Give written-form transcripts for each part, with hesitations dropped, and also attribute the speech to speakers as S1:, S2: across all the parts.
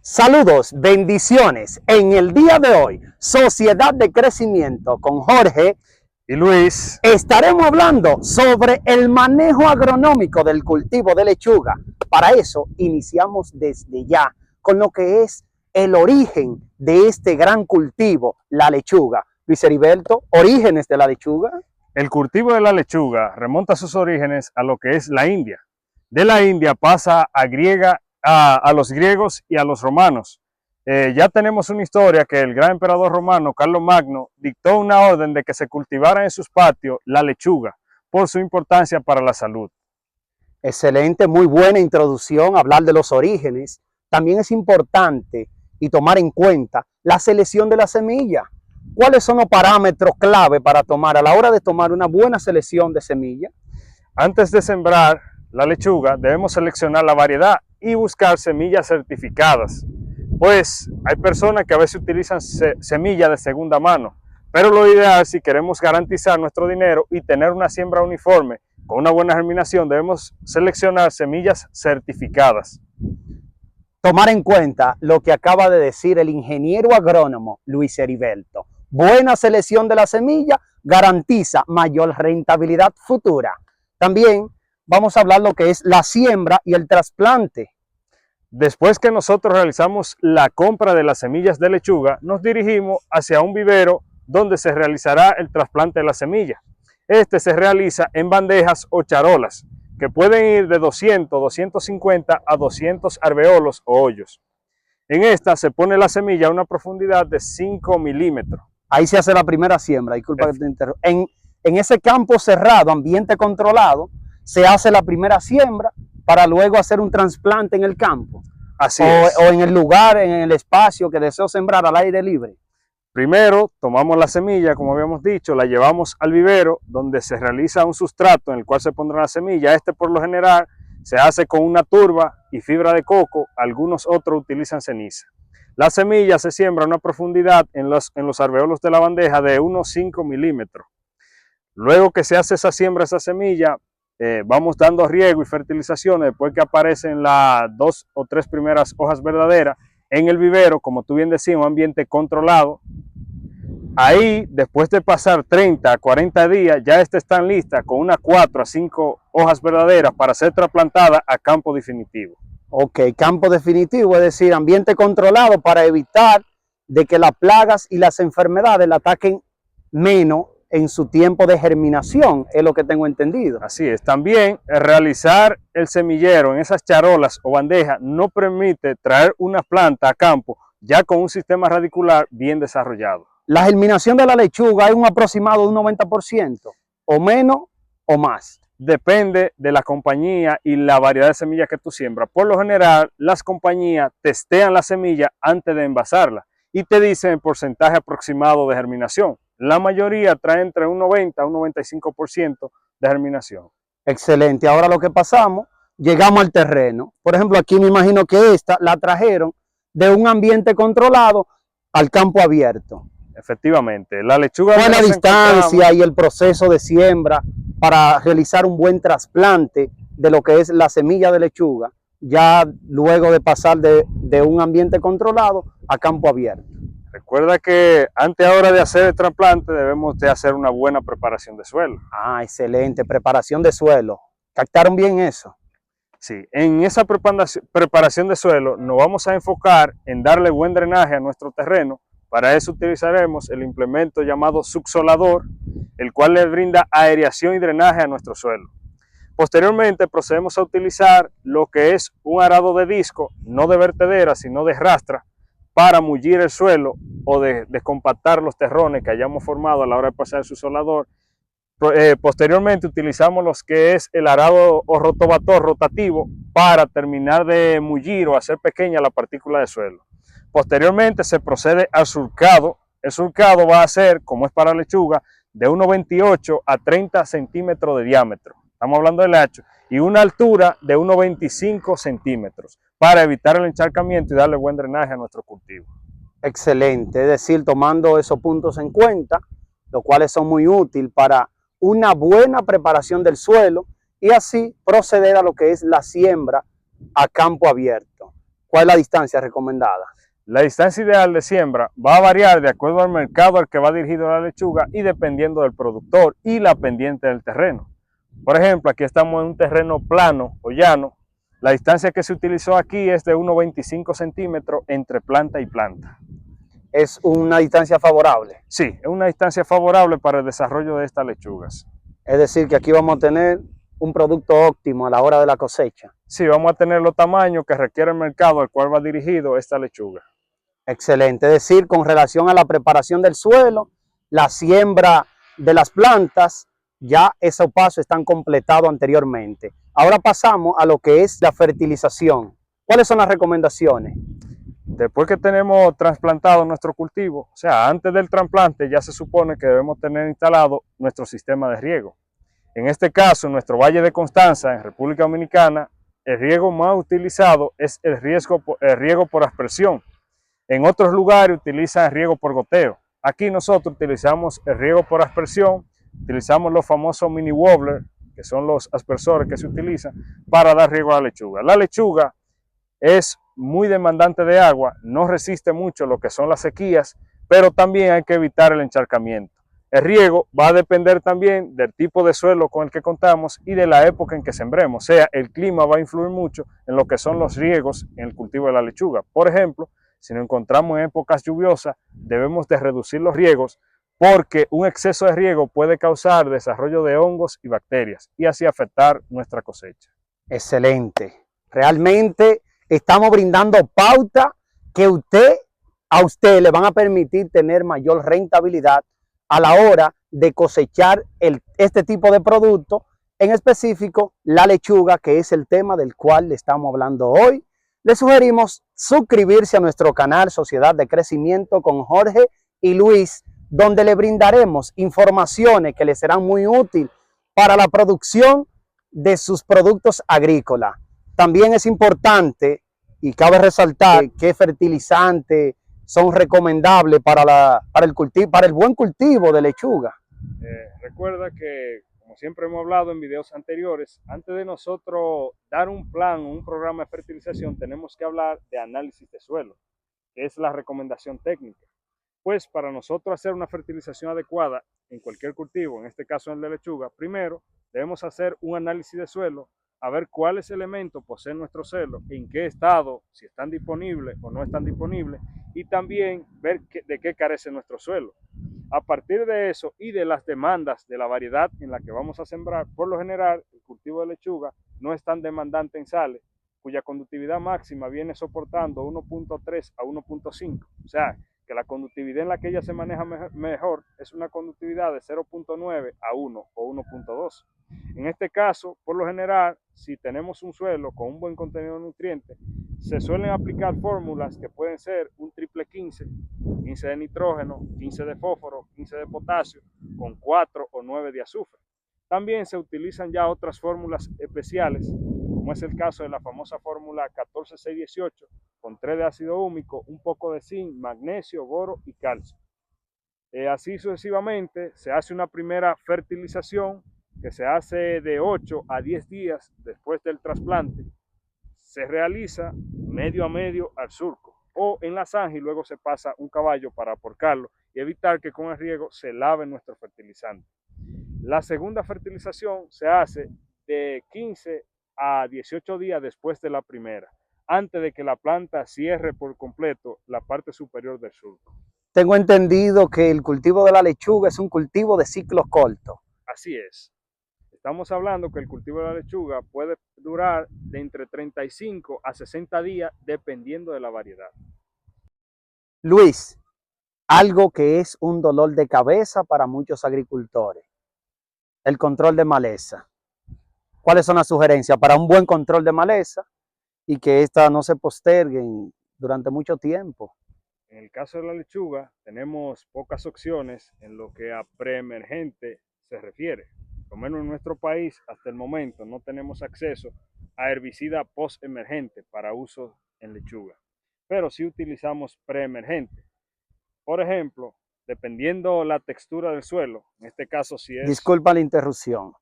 S1: Saludos, bendiciones. En el día de hoy, Sociedad de Crecimiento con Jorge
S2: y Luis,
S1: estaremos hablando sobre el manejo agronómico del cultivo de lechuga. Para eso, iniciamos desde ya con lo que es el origen de este gran cultivo, la lechuga. Luis Heriberto, orígenes de la lechuga.
S2: El cultivo de la lechuga remonta sus orígenes a lo que es la India. De la India pasa a los griegos y a los romanos. Ya tenemos una historia que el gran emperador romano, Carlos Magno, dictó una orden de que se cultivara en sus patios la lechuga por su importancia para la salud.
S1: Excelente, muy buena introducción, hablar de los orígenes. También es importante y tomar en cuenta la selección de la semilla. ¿Cuáles son los parámetros clave para tomar a la hora de tomar una buena selección de semilla?
S2: Antes de sembrar la lechuga, debemos seleccionar la variedad y buscar semillas certificadas, pues hay personas que a veces utilizan semillas de segunda mano, pero lo ideal, si queremos garantizar nuestro dinero y tener una siembra uniforme con una buena germinación, debemos seleccionar semillas certificadas.
S1: Tomar en cuenta lo que acaba de decir el ingeniero agrónomo Luis Heriberto. Buena selección de la semilla garantiza mayor rentabilidad futura. También vamos a hablar lo que es la siembra y el trasplante.
S2: Después que nosotros realizamos la compra de las semillas de lechuga, nos dirigimos hacia un vivero donde se realizará el trasplante de la semilla. Este se realiza en bandejas o charolas, que pueden ir de 200, 250 a 200 alveolos o hoyos. En esta se pone la semilla a una profundidad de 5 milímetros.
S1: Ahí se hace la primera siembra, disculpa que te interrumpa. En ese campo cerrado, ambiente controlado, se hace la primera siembra para luego hacer un trasplante en el campo.
S2: Así es.
S1: O en el lugar, en el espacio que deseo sembrar al aire libre.
S2: Primero tomamos la semilla, como habíamos dicho, la llevamos al vivero donde se realiza un sustrato en el cual se pondrá la semilla. Este por lo general se hace con una turba y fibra de coco, algunos otros utilizan ceniza. La semilla se siembra a una profundidad en los alveolos de la bandeja de unos 5 milímetros. Luego que se hace esa siembra, esa semilla, vamos dando riego y fertilizaciones después que aparecen las 2 o 3 primeras hojas verdaderas en el vivero, como tú bien decías, un ambiente controlado. Ahí, después de pasar 30 a 40 días, ya están listas con unas 4 a 5 hojas verdaderas para ser trasplantadas a campo definitivo.
S1: Ok, campo definitivo, es decir, ambiente controlado para evitar de que las plagas y las enfermedades la ataquen menos en su tiempo de germinación, es lo que tengo entendido.
S2: Así es. También realizar el semillero en esas charolas o bandejas no permite traer una planta a campo ya con un sistema radicular bien desarrollado.
S1: La germinación de la lechuga es un aproximado de un 90%, o menos o más.
S2: Depende de la compañía y la variedad de semillas que tú siembras. Por lo general, las compañías testean la semilla antes de envasarla y te dicen el porcentaje aproximado de germinación. La mayoría trae entre un 90 a un 95% de germinación.
S1: Excelente. Ahora lo que pasamos, llegamos al terreno. Por ejemplo, aquí me imagino que esta la trajeron de un ambiente controlado al campo abierto.
S2: Efectivamente, la lechuga...
S1: ¿Cuál es la distancia y el proceso de siembra para realizar un buen trasplante de lo que es la semilla de lechuga, ya luego de pasar de un ambiente controlado a campo abierto?
S2: Recuerda que antes ahora de hacer el trasplante debemos de hacer una buena preparación de suelo.
S1: Ah, excelente, preparación de suelo. ¿Captaron bien eso?
S2: Sí, en esa preparación de suelo nos vamos a enfocar en darle buen drenaje a nuestro terreno. Para eso utilizaremos el implemento llamado subsolador, el cual le brinda aireación y drenaje a nuestro suelo. Posteriormente procedemos a utilizar lo que es un arado de disco, no de vertedera, sino de rastra, para mullir el suelo o de descompactar los terrones que hayamos formado a la hora de pasar el subsolador. Posteriormente utilizamos lo que es el arado o rotovator rotativo para terminar de mullir o hacer pequeña la partícula de suelo. Posteriormente se procede al surcado. El surcado va a ser, como es para lechuga, de unos 28 a 30 centímetros de diámetro. Estamos hablando del ancho. Y una altura de unos 25 centímetros para evitar el encharcamiento y darle buen drenaje a nuestro cultivo.
S1: Excelente, es decir, tomando esos puntos en cuenta, los cuales son muy útiles para una buena preparación del suelo y así proceder a lo que es la siembra a campo abierto. ¿Cuál es la distancia recomendada?
S2: La distancia ideal de siembra va a variar de acuerdo al mercado al que va dirigido la lechuga y dependiendo del productor y la pendiente del terreno. Por ejemplo, aquí estamos en un terreno plano o llano. La distancia que se utilizó aquí es de unos 25 centímetros entre planta y planta.
S1: ¿Es una distancia favorable?
S2: Sí, es una distancia favorable para el desarrollo de estas lechugas.
S1: Es decir, que aquí vamos a tener un producto óptimo a la hora de la cosecha.
S2: Sí, vamos a tener los tamaños que requiere el mercado al cual va dirigido esta lechuga.
S1: Excelente. Es decir, con relación a la preparación del suelo, la siembra de las plantas, ya esos pasos están completados anteriormente. Ahora pasamos a lo que es la fertilización. ¿Cuáles son las recomendaciones?
S2: Después que tenemos trasplantado nuestro cultivo, o sea, antes del trasplante ya se supone que debemos tener instalado nuestro sistema de riego. En este caso, en nuestro Valle de Constanza, en República Dominicana, el riego más utilizado es el riego por aspersión. En otros lugares utilizan riego por goteo. Aquí nosotros utilizamos el riego por aspersión, utilizamos los famosos mini wobbler, que son los aspersores que se utilizan para dar riego a la lechuga. La lechuga es muy demandante de agua, no resiste mucho lo que son las sequías, pero también hay que evitar el encharcamiento. El riego va a depender también del tipo de suelo con el que contamos y de la época en que sembremos. O sea, el clima va a influir mucho en lo que son los riegos en el cultivo de la lechuga. Por ejemplo, si nos encontramos en épocas lluviosas, debemos de reducir los riegos porque un exceso de riego puede causar desarrollo de hongos y bacterias y así afectar nuestra cosecha.
S1: Excelente. Realmente estamos brindando pauta que a usted le van a permitir tener mayor rentabilidad a la hora de cosechar este tipo de producto, en específico la lechuga, que es el tema del cual le estamos hablando hoy. Le sugerimos suscribirse a nuestro canal Sociedad de Crecimiento con Jorge y Luis, donde le brindaremos informaciones que le serán muy útiles para la producción de sus productos agrícolas. También es importante y cabe resaltar qué fertilizantes son recomendables para el buen cultivo de lechuga.
S2: Recuerda que, como siempre hemos hablado en videos anteriores, antes de nosotros dar un plan o un programa de fertilización, tenemos que hablar de análisis de suelo, que es la recomendación técnica. Pues para nosotros hacer una fertilización adecuada en cualquier cultivo, en este caso en el de lechuga, primero debemos hacer un análisis de suelo, a ver cuáles elementos poseen nuestro suelo, en qué estado, si están disponibles o no están disponibles, y también ver de qué carece nuestro suelo. A partir de eso y de las demandas de la variedad en la que vamos a sembrar, por lo general el cultivo de lechuga no es tan demandante en sales, cuya conductividad máxima viene soportando 1.3 a 1.5, o sea, que la conductividad en la que ella se maneja mejor es una conductividad de 0.9 a 1 o 1.2. En este caso, por lo general, si tenemos un suelo con un buen contenido de nutrientes, se suelen aplicar fórmulas que pueden ser un triple 15, 15 de nitrógeno, 15 de fósforo, 15 de potasio, con 4 o 9 de azufre. También se utilizan ya otras fórmulas especiales, como es el caso de la famosa fórmula 14618, con 3 de ácido húmico, un poco de zinc, magnesio, boro y calcio. Así sucesivamente, se hace una primera fertilización que se hace de 8 a 10 días después del trasplante. Se realiza medio a medio al surco o en la zanja y luego se pasa un caballo para aporcarlo y evitar que con el riego se lave nuestro fertilizante. La segunda fertilización se hace de 15 a 18 días después de la primera, antes de que la planta cierre por completo la parte superior del surco.
S1: Tengo entendido que el cultivo de la lechuga es un cultivo de ciclos cortos.
S2: Así es. Estamos hablando que el cultivo de la lechuga puede durar de entre 35 a 60 días dependiendo de la variedad.
S1: Luis, algo que es un dolor de cabeza para muchos agricultores, el control de maleza. ¿Cuáles son las sugerencias para un buen control de maleza y que ésta no se posterguen durante mucho tiempo?
S2: En el caso de la lechuga, tenemos pocas opciones en lo que a preemergente se refiere. Por lo menos en nuestro país, hasta el momento, no tenemos acceso a herbicida postemergente para uso en lechuga, pero sí utilizamos preemergente. Por ejemplo, dependiendo la textura del suelo, en este caso si es...
S1: Disculpa la interrupción.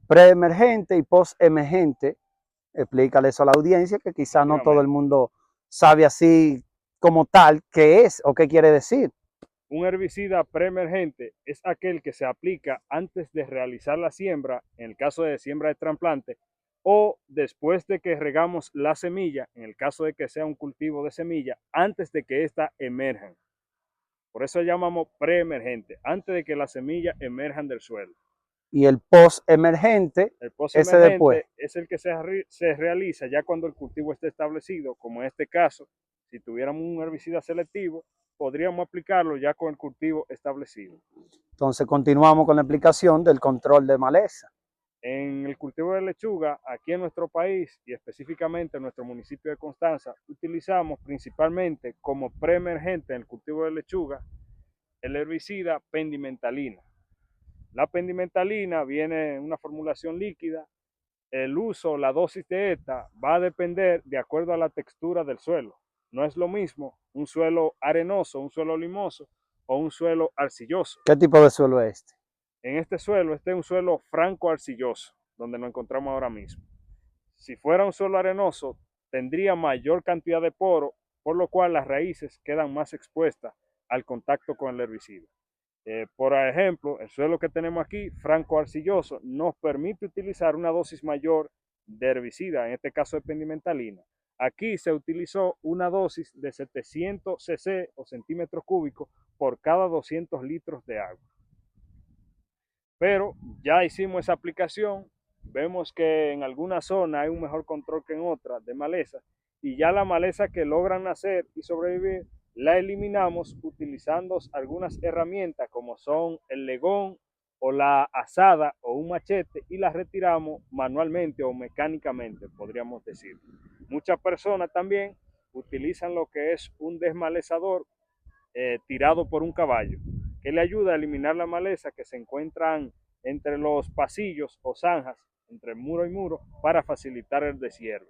S1: Preemergente y postemergente, explícale eso a la audiencia que quizás no todo el mundo sabe así como tal qué es o qué quiere decir.
S2: Un herbicida preemergente es aquel que se aplica antes de realizar la siembra, en el caso de siembra de trasplante, o después de que regamos la semilla, en el caso de que sea un cultivo de semilla, antes de que ésta emerja. Por eso llamamos preemergente, antes de que las semillas emerjan del suelo.
S1: Y el post emergente,
S2: El
S1: ese después.
S2: postemergente es el que se realiza ya cuando el cultivo esté establecido, como en este caso, si tuviéramos un herbicida selectivo, podríamos aplicarlo ya con el cultivo establecido.
S1: Entonces continuamos con la explicación del control de maleza.
S2: En el cultivo de lechuga, aquí en nuestro país y específicamente en nuestro municipio de Constanza, utilizamos principalmente como preemergente en el cultivo de lechuga el herbicida pendimentalina. La pendimentalina viene en una formulación líquida. El uso, la dosis de esta va a depender de acuerdo a la textura del suelo. No es lo mismo un suelo arenoso, un suelo limoso o un suelo arcilloso.
S1: ¿Qué tipo de suelo es este?
S2: En este suelo, este es un suelo franco arcilloso, donde nos encontramos ahora mismo. Si fuera un suelo arenoso, tendría mayor cantidad de poro, por lo cual las raíces quedan más expuestas al contacto con el herbicida. Por ejemplo, el suelo que tenemos aquí, franco arcilloso, nos permite utilizar una dosis mayor de herbicida, en este caso de pendimentalina. Aquí se utilizó una dosis de 700 cc o centímetros cúbicos por cada 200 litros de agua. Pero ya hicimos esa aplicación, vemos que en alguna zona hay un mejor control que en otras de maleza, y ya la maleza que logran nacer y sobrevivir la eliminamos utilizando algunas herramientas como son el legón o la azada o un machete, y las retiramos manualmente o mecánicamente, podríamos decir. Muchas personas también utilizan lo que es un desmalezador tirado por un caballo, que le ayuda a eliminar la maleza que se encuentran entre los pasillos o zanjas, entre muro y muro, para facilitar el deshierve.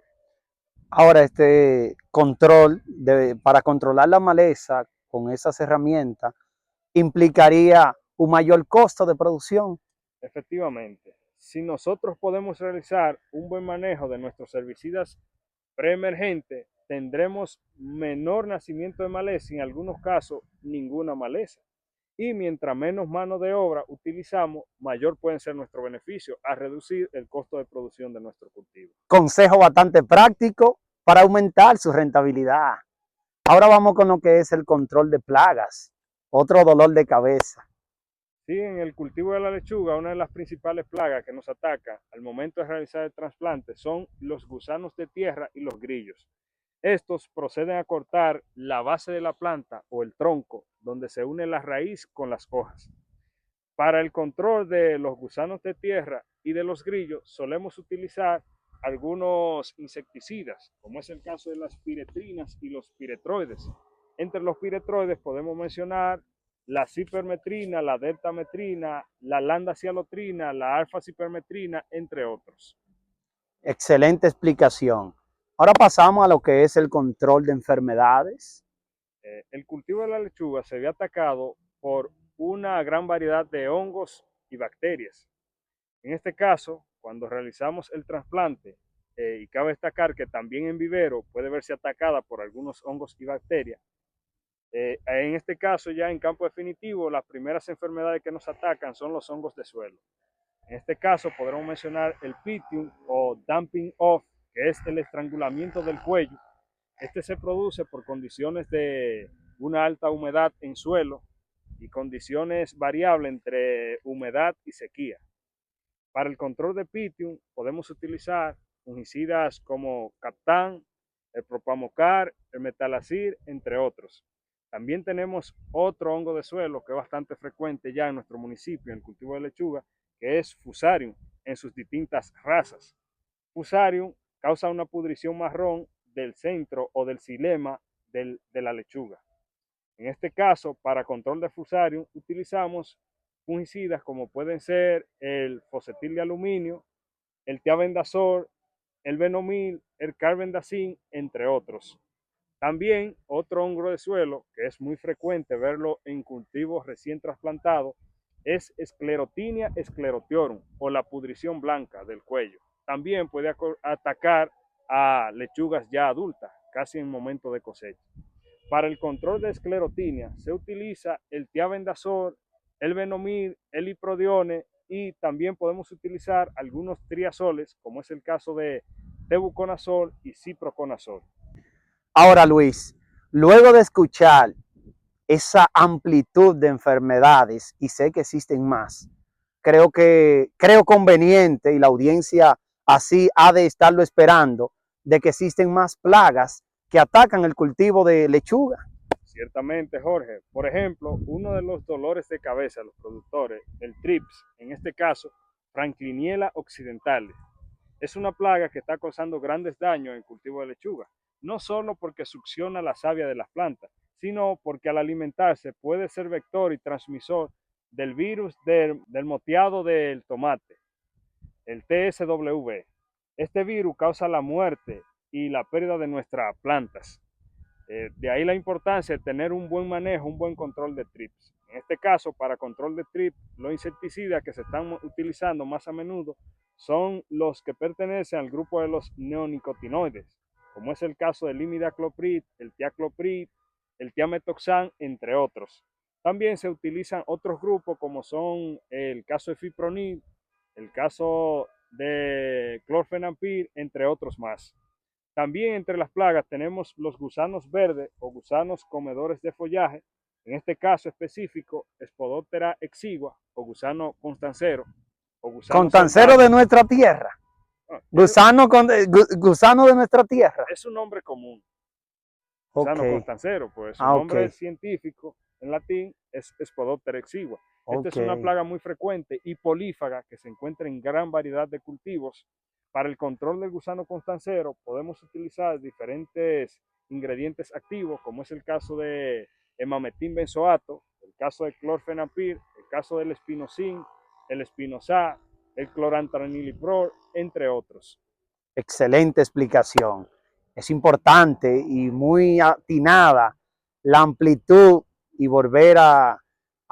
S1: Ahora, este control, para controlar la maleza con esas herramientas, implicaría un mayor costo de producción.
S2: Efectivamente, si nosotros podemos realizar un buen manejo de nuestros herbicidas preemergentes, tendremos menor nacimiento de maleza y en algunos casos ninguna maleza. Y mientras menos mano de obra utilizamos, mayor pueden ser nuestros beneficios a reducir el costo de producción de nuestro cultivo.
S1: Consejo bastante práctico para aumentar su rentabilidad. Ahora vamos con lo que es el control de plagas, otro dolor de cabeza.
S2: Sí, en el cultivo de la lechuga, una de las principales plagas que nos ataca al momento de realizar el trasplante son los gusanos de tierra y los grillos. Estos proceden a cortar la base de la planta o el tronco, donde se une la raíz con las hojas. Para el control de los gusanos de tierra y de los grillos, solemos utilizar algunos insecticidas, como es el caso de las piretrinas y los piretroides. Entre los piretroides podemos mencionar la cipermetrina, la deltametrina, la landacialotrina, la alfa-cipermetrina, entre otros.
S1: Excelente explicación. Ahora pasamos a lo que es el control de enfermedades.
S2: El cultivo de la lechuga se ve atacado por una gran variedad de hongos y bacterias. En este caso, cuando realizamos el trasplante, y cabe destacar que también en vivero puede verse atacada por algunos hongos y bacterias, en este caso ya en campo definitivo, las primeras enfermedades que nos atacan son los hongos de suelo. En este caso podremos mencionar el pitium o damping off, que es el estrangulamiento del cuello. Este se produce por condiciones de una alta humedad en suelo y condiciones variables entre humedad y sequía. Para el control de pitium podemos utilizar fungicidas como Captan, el Propamocar, el Metalazir, entre otros. También tenemos otro hongo de suelo que es bastante frecuente ya en nuestro municipio, en el cultivo de lechuga, que es Fusarium, en sus distintas razas. Fusarium causa una pudrición marrón del centro o del xilema de la lechuga. En este caso, para control de Fusarium, utilizamos fungicidas como pueden ser el fosetil de aluminio, el tiabendazol, el venomil, el carbendazim, entre otros. También otro hongo de suelo que es muy frecuente verlo en cultivos recién trasplantados es Sclerotinia sclerotiorum o la pudrición blanca del cuello. También puede atacar a lechugas ya adultas, casi en momento de cosecha. Para el control de esclerotinia se utiliza el tiabendazol, el benomil, el iprodione y también podemos utilizar algunos triazoles, como es el caso de tebuconazol y ciproconazol.
S1: Ahora, Luis, luego de escuchar esa amplitud de enfermedades, y sé que existen más, creo conveniente, y la audiencia así ha de estarlo esperando, de que existen más plagas que atacan el cultivo de lechuga.
S2: Ciertamente, Jorge. Por ejemplo, uno de los dolores de cabeza de los productores, el TRIPS, en este caso, Frankliniella occidentalis, es una plaga que está causando grandes daños en el cultivo de lechuga, no solo porque succiona la savia de las plantas, sino porque al alimentarse puede ser vector y transmisor del virus del moteado del tomate, el TSW. Este virus causa la muerte y la pérdida de nuestras plantas. De ahí la importancia de tener un buen manejo, un buen control de trips. En este caso, para control de trips, los insecticidas que se están utilizando más a menudo son los que pertenecen al grupo de los neonicotinoides, como es el caso del imidacloprid, el tiacloprid, el tiametoxan, entre otros. También se utilizan otros grupos como son el caso de fipronil, el caso de clorfenampir, entre otros más. También entre las plagas tenemos los gusanos verdes o gusanos comedores de follaje, en este caso específico, Spodoptera exigua o gusano constancero o gusano
S1: Contancero
S2: salvaje.
S1: de nuestra tierra,
S2: Es,
S1: gusano de nuestra tierra.
S2: es un nombre común,
S1: Ok,
S2: gusano constancero, pues su
S1: ok,
S2: nombre científico en latín es Spodoptera exigua. Esta
S1: ok.
S2: es una plaga muy frecuente y polífaga que se encuentra en gran variedad de cultivos. Para el control del gusano constancero podemos utilizar diferentes ingredientes activos, como es el caso de hemametin benzoato, el caso de clorfenampir, el caso del espinosín, el espinosá, el clorantraniliprol, entre otros.
S1: Excelente explicación. Es importante y muy atinada la amplitud y volver a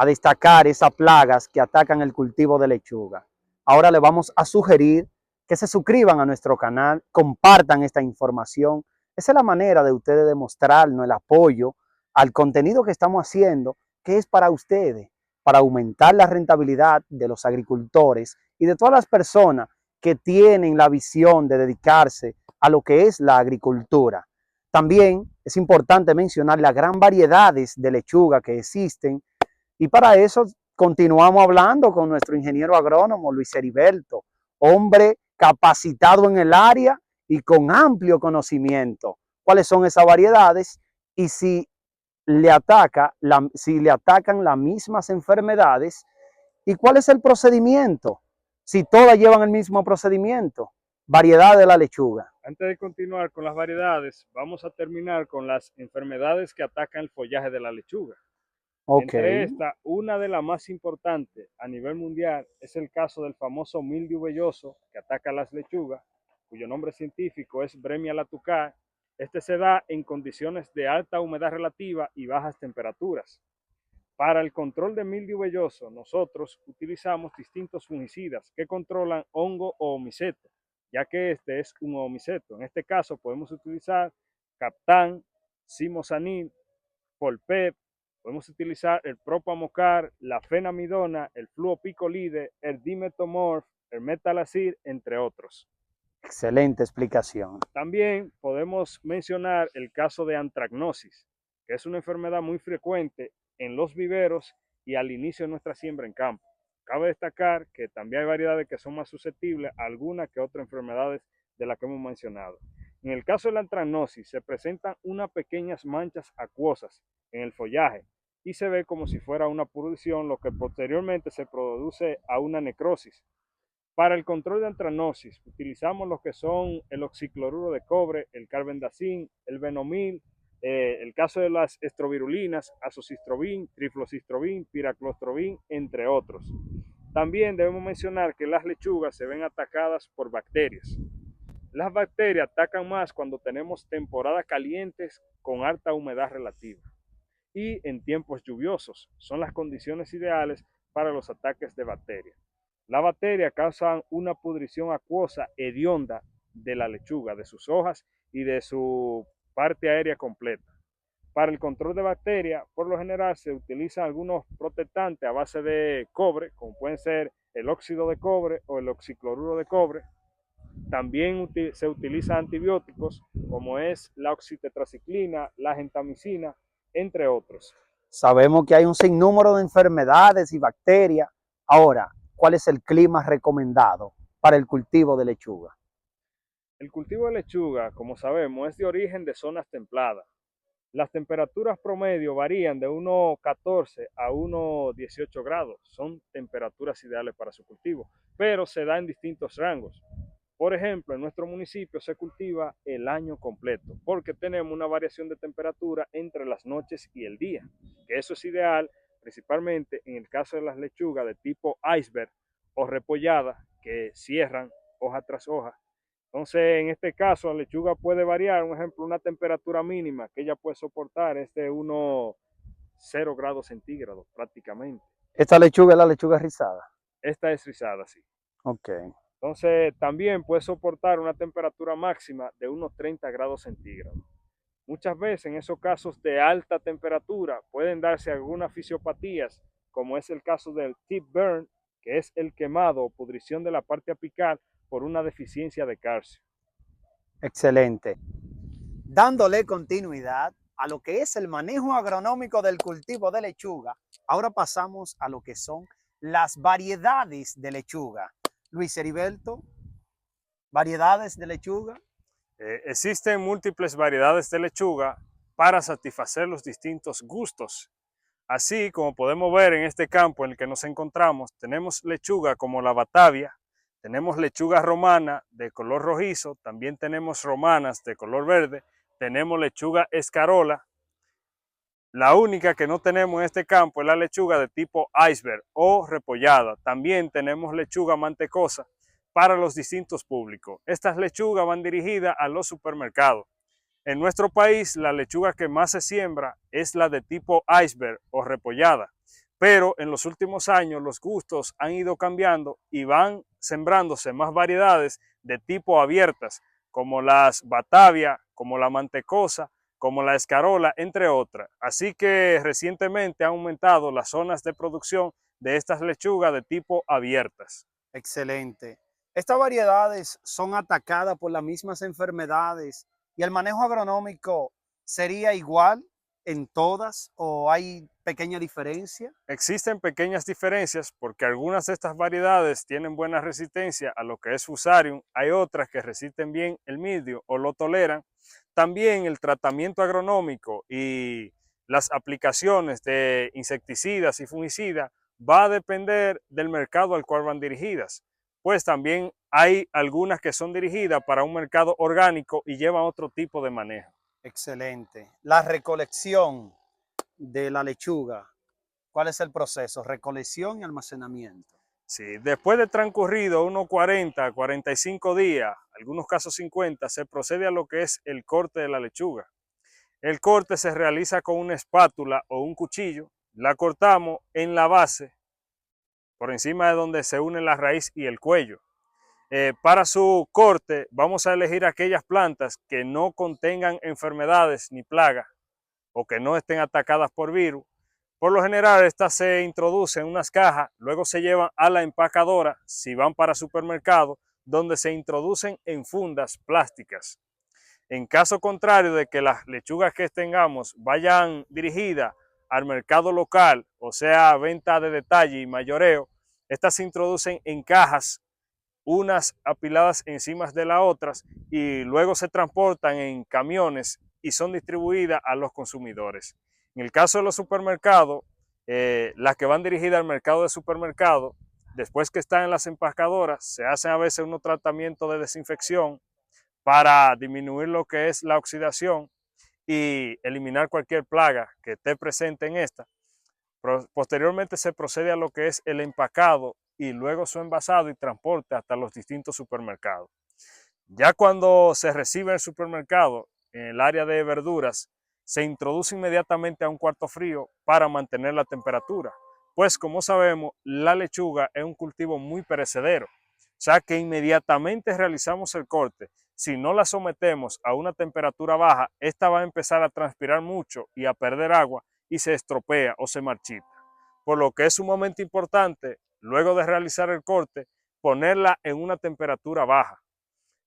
S1: destacar esas plagas que atacan el cultivo de lechuga. Ahora le vamos a sugerir que se suscriban a nuestro canal, compartan esta información. Esa es la manera de ustedes demostrarnos el apoyo al contenido que estamos haciendo, que es para ustedes, para aumentar la rentabilidad de los agricultores y de todas las personas que tienen la visión de dedicarse a lo que es la agricultura. También es importante mencionar las gran variedades de lechuga que existen y para eso continuamos hablando con nuestro ingeniero agrónomo Luis Heriberto, hombre capacitado en el área y con amplio conocimiento. ¿Cuáles son esas variedades? Y si le atacan las mismas enfermedades, ¿y cuál es el procedimiento? Si todas llevan el mismo procedimiento, variedad de la lechuga.
S2: Antes de continuar con las variedades, vamos a terminar con las enfermedades que atacan el follaje de la lechuga.
S1: Ok,
S2: Entre estas, una de las más importantes a nivel mundial es el caso del famoso mildiu velloso que ataca las lechugas, cuyo nombre científico es Bremia latuca. Este se da en condiciones de alta humedad relativa y bajas temperaturas. Para el control de mildiu velloso, nosotros utilizamos distintos fungicidas que controlan hongo o omiceto, ya que este es un omiceto. En este caso podemos utilizar Captan, Simosanil, Polpep, podemos utilizar el Propamocar, la fenamidona, el fluopicolide, el dimetomorf, el metalazir, entre otros.
S1: excelente explicación.
S2: También podemos mencionar el caso de antracnosis, que es una enfermedad muy frecuente en los viveros y al inicio de nuestra siembra en campo. Cabe destacar que también hay variedades que son más susceptibles a algunas que otras enfermedades de las que hemos mencionado. En el caso de la antracnosis se presentan unas pequeñas manchas acuosas en el follaje y se ve como si fuera una pudrición, lo que posteriormente se produce a una necrosis. Para el control de antracnosis utilizamos lo que son el oxicloruro de cobre, el carbendazim, el benomil, el caso de las estrovirulinas, azocistrobin, triflocistrobin, piraclostrobin, entre otros. También debemos mencionar que las lechugas se ven atacadas por bacterias. Las bacterias atacan más cuando tenemos temporadas calientes con alta humedad relativa y en tiempos lluviosos. Son las condiciones ideales para los ataques de bacterias. Las bacterias causan una pudrición acuosa hedionda de la lechuga, de sus hojas y de su parte aérea completa. Para el control de bacterias, por lo general se utilizan algunos protectantes a base de cobre, como pueden ser el óxido de cobre o el oxicloruro de cobre. También se utilizan antibióticos como es la oxitetraciclina, la gentamicina, entre otros.
S1: Sabemos que hay un sinnúmero de enfermedades y bacterias. Ahora, ¿cuál es el clima recomendado para el cultivo de lechuga?
S2: El cultivo de lechuga, como sabemos, es de origen de zonas templadas. Las temperaturas promedio varían de unos 14 a unos 18 grados. Son temperaturas ideales para su cultivo, pero se da en distintos rangos. Por ejemplo, en nuestro municipio se cultiva el año completo porque tenemos una variación de temperatura entre las noches y el día, que eso es ideal principalmente en el caso de las lechugas de tipo iceberg o repollada que cierran hoja tras hoja. Entonces, en este caso, la lechuga puede variar, un ejemplo, una temperatura mínima que ella puede soportar es de unos 0 grados centígrados prácticamente.
S1: Esta lechuga es la lechuga rizada.
S2: Esta es rizada, sí.
S1: Ok.
S2: Entonces, también puede soportar una temperatura máxima de unos 30 grados centígrados. Muchas veces, en esos casos de alta temperatura, pueden darse algunas fisiopatías, como es el caso del tip burn, que es el quemado o pudrición de la parte apical por una deficiencia de calcio.
S1: Excelente. Dándole continuidad a lo que es el manejo agronómico del cultivo de lechuga, ahora pasamos a lo que son las variedades de lechuga. Luis Heriberto, variedades de lechuga.
S2: Existen múltiples variedades de lechuga para satisfacer los distintos gustos. Así como podemos ver en este campo en el que nos encontramos, tenemos lechuga como la Batavia, tenemos lechuga romana de color rojizo, también tenemos romanas de color verde, tenemos lechuga escarola. La única que no tenemos en este campo es la lechuga de tipo iceberg o repollada. También tenemos lechuga mantecosa para los distintos públicos. Estas lechugas van dirigidas a los supermercados. En nuestro país, la lechuga que más se siembra es la de tipo iceberg o repollada, pero en los últimos años los gustos han ido cambiando y van sembrándose más variedades de tipo abiertas, como las Batavia, como la mantecosa, como la escarola, entre otras. Así que recientemente han aumentado las zonas de producción de estas lechugas de tipo abiertas.
S1: Excelente. Estas variedades son atacadas por las mismas enfermedades y el manejo agronómico sería igual en todas o hay pequeña diferencia.
S2: Existen pequeñas diferencias porque algunas de estas variedades tienen buena resistencia a lo que es Fusarium, hay otras que resisten bien el mildio o lo toleran. También el tratamiento agronómico y las aplicaciones de insecticidas y fungicidas va a depender del mercado al cual van dirigidas. Pues también hay algunas que son dirigidas para un mercado orgánico y llevan otro tipo de manejo.
S1: Excelente. La recolección de la lechuga, ¿cuál es el proceso? Recolección y almacenamiento.
S2: Sí, después de transcurrido unos 40, 45 días, algunos casos 50, se procede a lo que es el corte de la lechuga. El corte se realiza con una espátula o un cuchillo, la cortamos en la base, por encima de donde se une la raíz y el cuello. Para su corte vamos a elegir aquellas plantas que no contengan enfermedades ni plagas o que no estén atacadas por virus. Por lo general, estas se introducen en unas cajas, luego se llevan a la empacadora, si van para supermercado, donde se introducen en fundas plásticas. En caso contrario de que las lechugas que tengamos vayan dirigidas al mercado local, o sea, venta de detalle y mayoreo, estas se introducen en cajas, unas apiladas encima de las otras, y luego se transportan en camiones y son distribuidas a los consumidores. En el caso de los supermercados, las que van dirigidas al mercado de supermercado, después que están en las empacadoras, se hacen a veces unos tratamientos de desinfección para disminuir lo que es la oxidación y eliminar cualquier plaga que esté presente en esta. Posteriormente se procede a lo que es el empacado y luego su envasado y transporte hasta los distintos supermercados. Ya cuando se recibe en el supermercado, en el área de verduras, se introduce inmediatamente a un cuarto frío para mantener la temperatura. Pues como sabemos, la lechuga es un cultivo muy perecedero. O sea que inmediatamente realizamos el corte, si no la sometemos a una temperatura baja, esta va a empezar a transpirar mucho y a perder agua y se estropea o se marchita. Por lo que es sumamente importante, luego de realizar el corte, ponerla en una temperatura baja.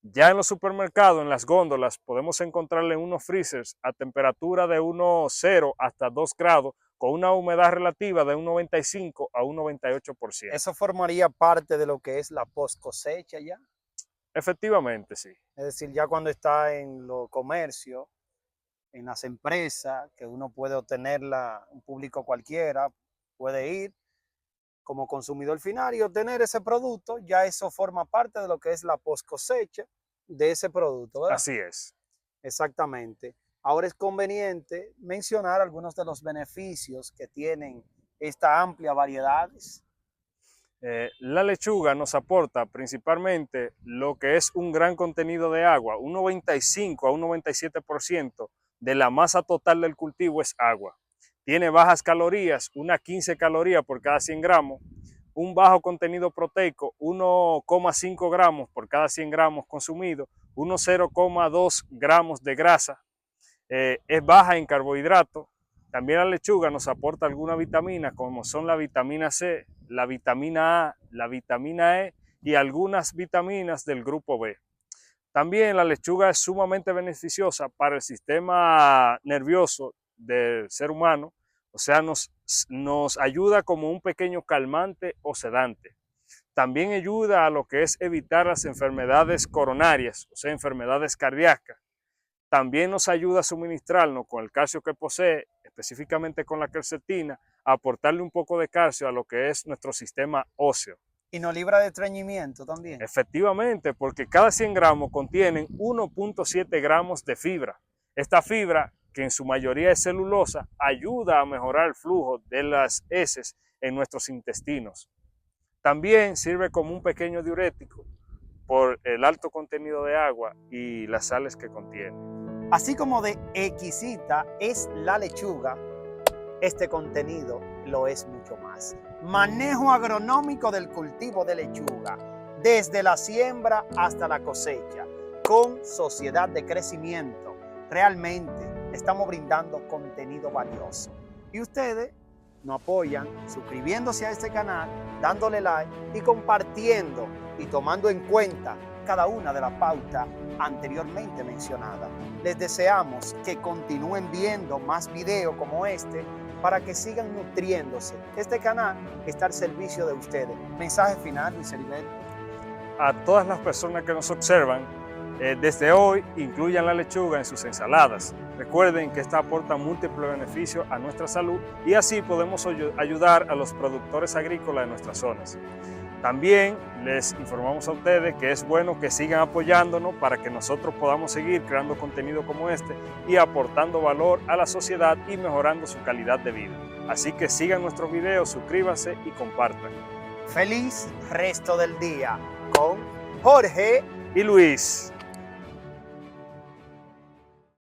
S2: Ya en los supermercados, en las góndolas, podemos encontrarle unos freezers a temperatura de 1,0 hasta 2 grados con una humedad relativa de un 95 a un 98%.
S1: ¿Eso formaría parte de lo que es la post cosecha ya?
S2: Efectivamente, sí.
S1: Es decir, ya cuando está en los comercios, en las empresas, que uno puede obtenerla, un público cualquiera puede ir como consumidor final y obtener ese producto, ya eso forma parte de lo que es la post cosecha de ese producto, ¿verdad?
S2: Así es.
S1: Exactamente. Ahora es conveniente mencionar algunos de los beneficios que tienen esta amplia variedades.
S2: La lechuga nos aporta principalmente lo que es un gran contenido de agua, un 95 a un 97% de la masa total del cultivo es agua. Tiene bajas calorías, unas 15 calorías por cada 100 gramos, un bajo contenido proteico, 1,5 gramos por cada 100 gramos consumido, unos 0,2 gramos de grasa, es baja en carbohidratos. También la lechuga nos aporta algunas vitaminas como son la vitamina C, la vitamina A, la vitamina E y algunas vitaminas del grupo B. También la lechuga es sumamente beneficiosa para el sistema nervioso del ser humano, o sea, nos ayuda como un pequeño calmante o sedante. También ayuda a lo que es evitar las enfermedades coronarias, o sea, enfermedades cardíacas. También nos ayuda a suministrarnos con el calcio que posee, específicamente con la quercetina, a aportarle un poco de calcio a lo que es nuestro sistema óseo.
S1: Y nos libra de estreñimiento también.
S2: Efectivamente, porque cada 100 gramos contienen 1,7 gramos de fibra. Esta fibra, que en su mayoría es celulosa, ayuda a mejorar el flujo de las heces en nuestros intestinos. También sirve como un pequeño diurético por el alto contenido de agua y las sales que contiene.
S1: Así como de exquisita es la lechuga, este contenido lo es mucho más. Manejo agronómico del cultivo de lechuga, desde la siembra hasta la cosecha, con Sociedad de Crecimiento. Realmente estamos brindando contenido valioso. Y ustedes nos apoyan suscribiéndose a este canal, dándole like y compartiendo y tomando en cuenta cada una de las pautas anteriormente mencionadas. Les deseamos que continúen viendo más videos como este para que sigan nutriéndose. Este canal está al servicio de ustedes. Mensaje final, Luis Heriberto.
S2: A todas las personas que nos observan, desde hoy incluyan la lechuga en sus ensaladas. Recuerden que esta aporta múltiples beneficios a nuestra salud y así podemos ayudar a los productores agrícolas de nuestras zonas. También les informamos a ustedes que es bueno que sigan apoyándonos para que nosotros podamos seguir creando contenido como este y aportando valor a la sociedad y mejorando su calidad de vida. Así que sigan nuestros videos, suscríbanse y compartan.
S1: Feliz resto del día con Jorge
S2: y Luis.